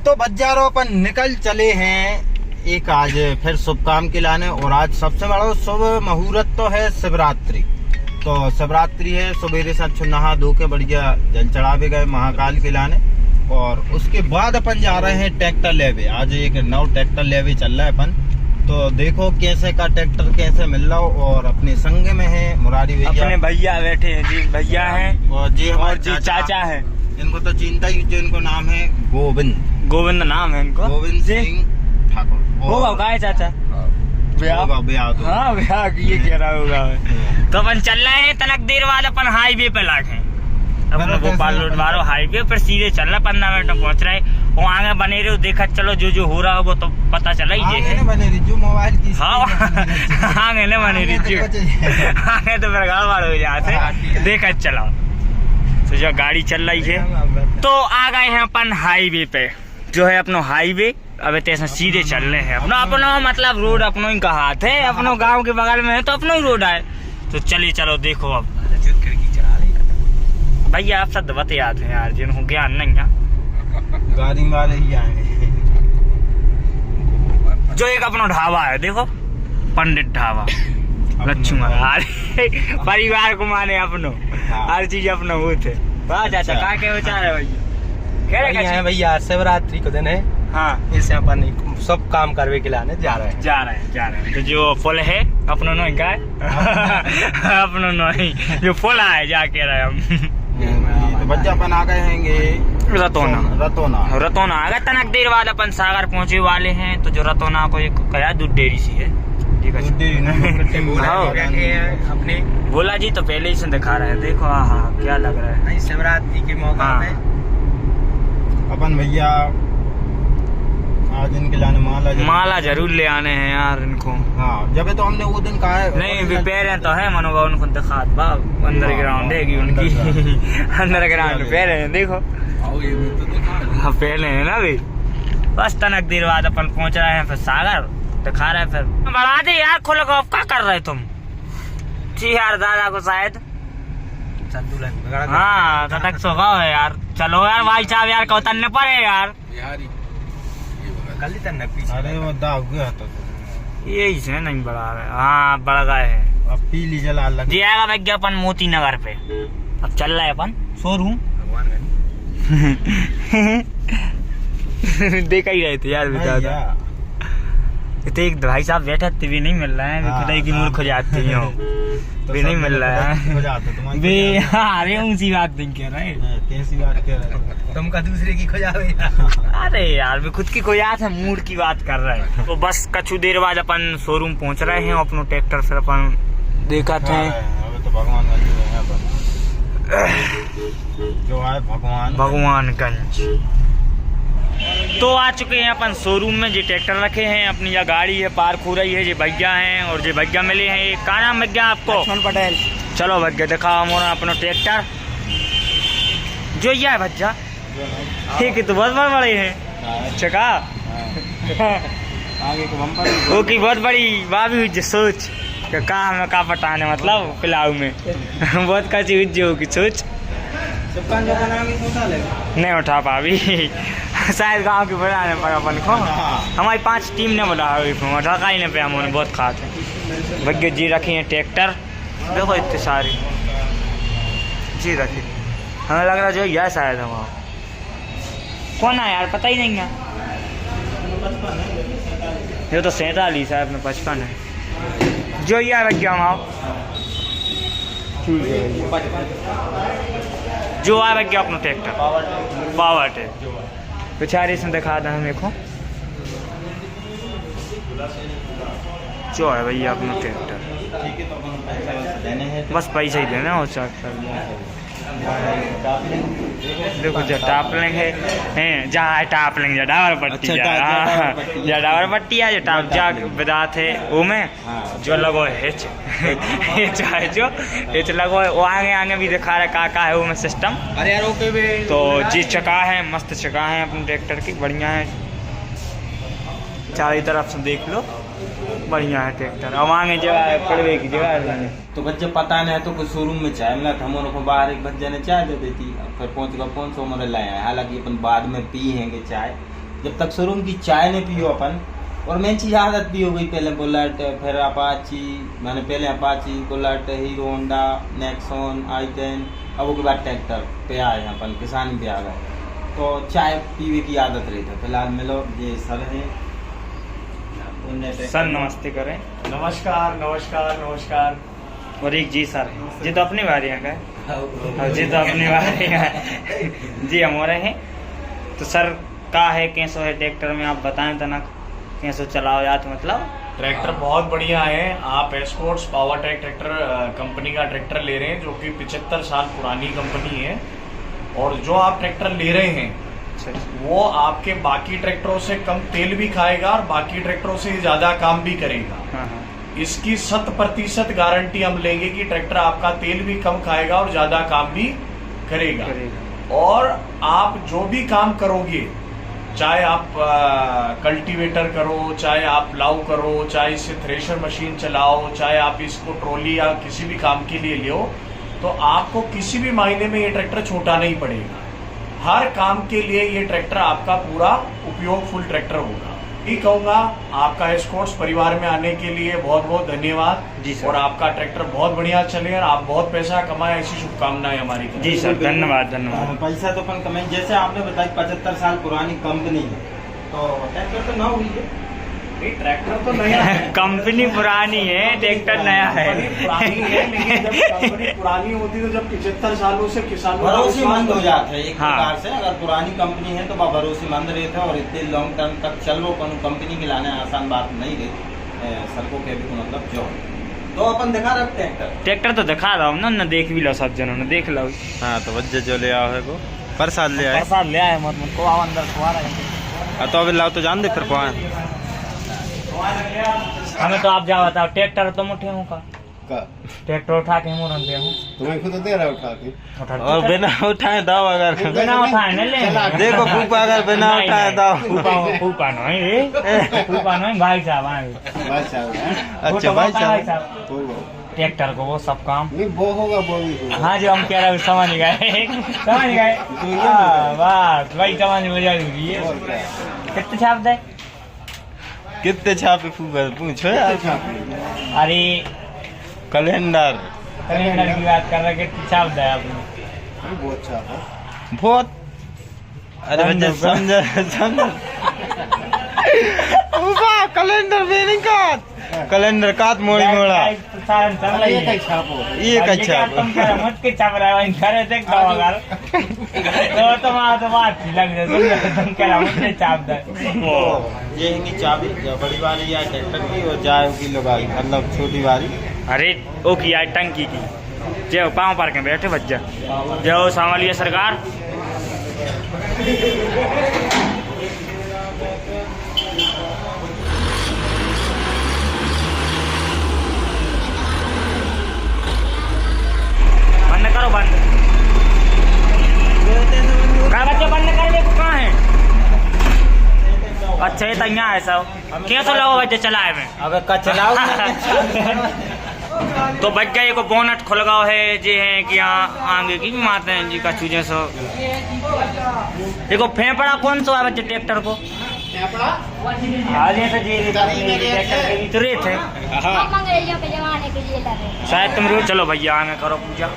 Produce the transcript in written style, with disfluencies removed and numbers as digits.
तो बज्जारो अपन निकल चले हैं एक आज फिर शुभ काम के लाने। और आज सबसे बड़ा शुभ मुहूर्त तो है शिवरात्रि। तो शिवरात्रि है, सवेरे से अच्छे नहा धो के बढ़िया जल चढ़ावे गए महाकाल के लाने। और उसके बाद अपन जा रहे हैं ट्रैक्टर लेवे। आज एक नौ ट्रैक्टर लेवे चल रहा है अपन। तो देखो कैसे का ट्रैक्टर कैसे मिल रहा हो। और अपने संग में है मुरारी भैया, अपने भैया बैठे हैं जी, भैया हैं और जी हमारे जी चाचा हैं। इनको तो चिंता ही, जो इनको नाम है गोविंद नाम है इनको, गोविंद सिंह ठाकुर। होगा का है चाचा ब्याह तो। हाँ ब्याह ये कह रहा होगा। तो अपन चल रहे हैं, तनक देर बाद अपन हाईवे पे लागे अपना भोपाल रोड वालों हाईवे पर सीधे चल रहा, 15 मिनट में पहुंच रहे। वो आगे बने रहे, देखा चलो जो हो रहा होगा तो पता चला ही है। बने रही जो मोबाइल की हाँ आगे न बने रही आगे तो फिर गड़बड़ हो जाते। देखा चलो तो जो गाड़ी चल रही है। तो आ गए हैं अपन हाईवे पे, जो है अपनो हाईवे। अब तैसे सीधे चल रहे हैं अपनो मतलब रोड अपनो ही का हाथ है, अपनो गांव के बगल में है तो अपनो ही रोड है। तो चलिए चलो देखो अब भैया आप सब बते आते हैं यार, जिनको ज्ञान नहीं है गाड़ी वाले ही आए। जो एक अपना ढाबा है देखो, पंडित ढाबा लक्ष्मी परिवार को माने अपनो हर चीज अपनो वो थे। वाह चाचा का क्या विचार है भैया? कह रहे भैया शिवरात्रि को दिन है। हाँ इससे अपन सब काम करवे के लाने जा रहे हैं। तो जो फल है अपनो नहीं का अपनो नहीं जो फल है जाके रहे हम। तो बच्चा अपन आ गए हैं रतौना आ गए। तनक देर बाद अपन सागर पहुंचे वाले हैं। तो जो रतौना को एक कया दूध डेयरी सी है, ठीक है अपने बोला जी। तो पहले ही से दिखा रहे हैं, देखो हाँ क्या लग रहा है शिवरात्रि के मौका पे अपन भैया आज इनके लाने माला जरूर ले आने हैं यार इनको। हाँ जब तो हमने वो दिन कहा है नहीं पैर तो है मनोबा उनको दिखात बाब अंडरग्राउंड देगी उनकी अंडरग्राउंड पैर है देखो पहले है ना अभी। बस तनक देर बाद अपन पहुंच रहे हैं फिर सागर दिखा रहे हैं। फिर बढ़ा दे यार खोलो को, क्या कर रहे तुम जी यार दादा को शायद संतुलन। हाँ तनक स्वभाव है यार। चलो यार भाई साहब यार को तन्ने पड़े यार अरे वो दाग गया था यही से नहीं बढ़ा रहे। हाँ बढ़ गए है। अब पीली जला लग जी आएगा विज्ञापन मोती नगर पे। अब चल रहा है अपन शोरूम देखा ही रहे थे यार बेटा। तो एक भाई साहब बैठे थे भी नहीं मिल रहा है, खुदाई की मूर्ख हो जाती है भी नहीं मिल रहा है बे। अरे ऊँची बात नहीं कह रहे, कैसी बात कह रहे तुम का दूसरे की खोजा। अरे यार मैं खुद की खोजात है, मूड की बात कर रहे हैं। तो बस कछु देर बाद अपन शोरूम पहुंच रहे हैं अपनो ट्रैक्टर। फिर अपन देखा थे तो जो है भगवानगंज। तो आ चुके हैं अपन शोरूम में। जो ट्रैक्टर रखे हैं अपनी, या गाड़ी है पार्क हो रही है। जो भैया हैं और जो भैया मिले हैं, क्या नाम भैया आपको? लक्ष्मण पटेल। चलो भैया दिखाओ मोरा अपना ट्रैक्टर जो ये है भैया। ठीक है तो बहुत बड़े हैं चका वो की बहुत बड़ी बाबी हुई सोच कहा हमें का पटाने मतलब पिलाऊ में बहुत कची हुई होगी सोच नहीं उठा पावी शायद गांव की बनाने पर अपन को हमारी 5 टीम ने बोला ढका ही नहीं पे हमने बहुत खाते। भैया जी रखी है ट्रैक्टर देखो इतने सारी जी रखी। हमें लग रहा जो यह शायद हम कौन है यार पता ही नहीं है। ये तो 47 है अपने 55 है जो ये भैया हम आओ जो आ भैया अपना ट्रैक्टर पावर ट्रैक बेचारे इसमें दिखा दें हमें को जो है भैया अपना ट्रैक्टर। बस पैसा ही देना हो देखो जो टापलिंग है जहाँ टापलिंग जडावर पट्टी जडावर पट्टी है जो टाप जा विदात है वो में जो लगो हिच है जो हिच लगो वो आगे भी दिखा रहा का है वो में सिस्टम। अरे यार ओके बे। तो जी चका है मस्त चका है अपने ट्रैक्टर की बढ़िया है, चारों तरफ से देख लो बढ़िया है ट्रैक्टर। अब आगे जगह पड़वे की जगह है तो बच्चे पता नहीं है तो कुछ शोरूम में चाय मिला था हम को बाहर एक बच्चे ने चाय दे देती फिर 500 मैंने लाया। हालांकि अपन बाद में पी हैंगे चाय जब तक शोरूम की चाय नहीं पियो अपन, और मेन चीज आदत भी हो गई, पहले बुलेट, फिर अपाची, मैंने पहले Apache, bullet, hero Honda, Nexon, i10, अब उसके बाद ट्रैक्टर पे आए हैं अपन, किसानी पे आ गए, तो चाय पीने की आदत रही था। फिलहाल मिलो ये सर हैं, सर नमस्ते करें। नमस्कार नमस्कार नमस्कार। और एक जी सर है जी, तो अपनी बारी है क्या जी, तो अपनी बारी है जी, हमारे हैं। तो सर का है कैसो है ट्रैक्टर में, आप बताएं तना कैसो चलाओ यार, मतलब ट्रैक्टर बहुत बढ़िया है। आप Escorts power track tractor company का ट्रैक्टर ले रहे हैं, जो कि 75 साल पुरानी कंपनी है। और जो आप ट्रैक्टर ले रहे हैं वो आपके बाकी ट्रैक्टरों से कम तेल भी खाएगा और बाकी ट्रैक्टरों से ज्यादा काम भी करेगा। इसकी 100% गारंटी हम लेंगे कि ट्रैक्टर आपका तेल भी कम खाएगा और ज्यादा काम भी करेगा। और आप जो भी काम करोगे, चाहे आप कल्टीवेटर करो, चाहे आप प्लाऊ करो, चाहे इससे थ्रेशर मशीन चलाओ, चाहे आप इसको ट्रॉली या किसी भी काम के लिए ले, तो आपको किसी भी महीने में ये ट्रैक्टर छोटा नहीं पड़ेगा। हर काम के लिए ये ट्रैक्टर आपका पूरा उपयोगफुल ट्रैक्टर होगा। ये कहूँगा आपका एस्कॉर्ट्स परिवार में आने के लिए बहुत बहुत धन्यवाद जी सर। और आपका ट्रैक्टर बहुत बढ़िया चले और आप बहुत पैसा कमाए, ऐसी शुभकामनाएं हमारी तरफ। जी सर, धन्यवाद धन्यवाद। पैसा तो अपन कमाई, जैसे आपने बताया 75 साल पुरानी कंपनी है, तो ट्रैक्टर तो ना हुई है, ट्रैक्टर तो नया है। कंपनी पुरानी है, ट्रैक्टर नया है। पुरानी है, लेकिन जब कंपनी पुरानी होती तो जब 75 सालों से किसानों का भरोसेमंद हो जाता है एक हाँ। प्रकार से। अगर पुरानी कंपनी है तो वह भरोसेमंद रहते हैं और इतने लॉन्ग टर्म तक चल रो कंपनी के लाने आसान बात नहीं रही सड़कों के भी मतलब जो। तो अपन दिखा रहे ट्रैक्टर तो दिखा रहा हूँ ना, देख भी लो, सब जनों ने देख लो। हाँ, तो वजह जो ले आओ है को प्रसाद ले आए, प्रसाद ले आए, मत को आओ अंदर खुआ रहे। तो अभी लाओ तो जान दे फिर कौन हमें तो आप जा बताओ, ट्रैक्टर तो मुठे हूँ का ट्रैक्टर उठा के मुरन दे हूँ, तुम्हें खुद दे रहा उठा के, और बिना उठाए दाओ, अगर बिना उठाए न ले देखो फूफा, अगर बिना उठाए दाओ फूफा नहीं रे, फूफा नहीं भाई साहब आए। बस अच्छा भाई साहब ट्रैक्टर को वो सब काम नहीं, वो होगा वो भी होगा। हाँ जो हम कह रहे हैं समझ गए, समझ गए। बस भाई समझ में जरूरी है। कितने छाप दे, कितने छापे फूफा पूछो यार। अरे कैलेंडर कैलेंडर की बात कर रहे, कितने छाप दे आपने? बहुत अच्छा है, बहुत। अरे बच्चे समझ फूफा कैलेंडर में नहीं काट, कैलेंडर काट मोड़ी मोड़ा ये कई छापो ये अच्छा तुम कह रहे मत के छाप रहे हो, घर देख दो अगर तो तुम्हारा तो बात ही लग जाए, तुम कह रहे मुझे छाप दे। ये है कि चाबी बड़ी वाली या ट्रैक्टर की और जाए की लगाई, मतलब छोटी वाली। अरे ओ की यार टंकी की जो पाँव पार के बैठे बच्चा जो संभालिए सरकार। बंद करो, बंद कहा बच्चे, बंद कर ले, कहाँ है? अच्छा ये तो यहाँ है सब, कैसे लोग बच्चे चलाए में अब का चलाओ तो बच गए को बोनट खुल गया है जी, है कि यहाँ आगे की भी मारते हैं जी का चूजे सो। देखो फेफड़ा कौन सा है बच्चे ट्रैक्टर को, आगे से जी ट्रैक्टर तो रेत है शायद तुम रोज। चलो भैया आगे करो पूजा।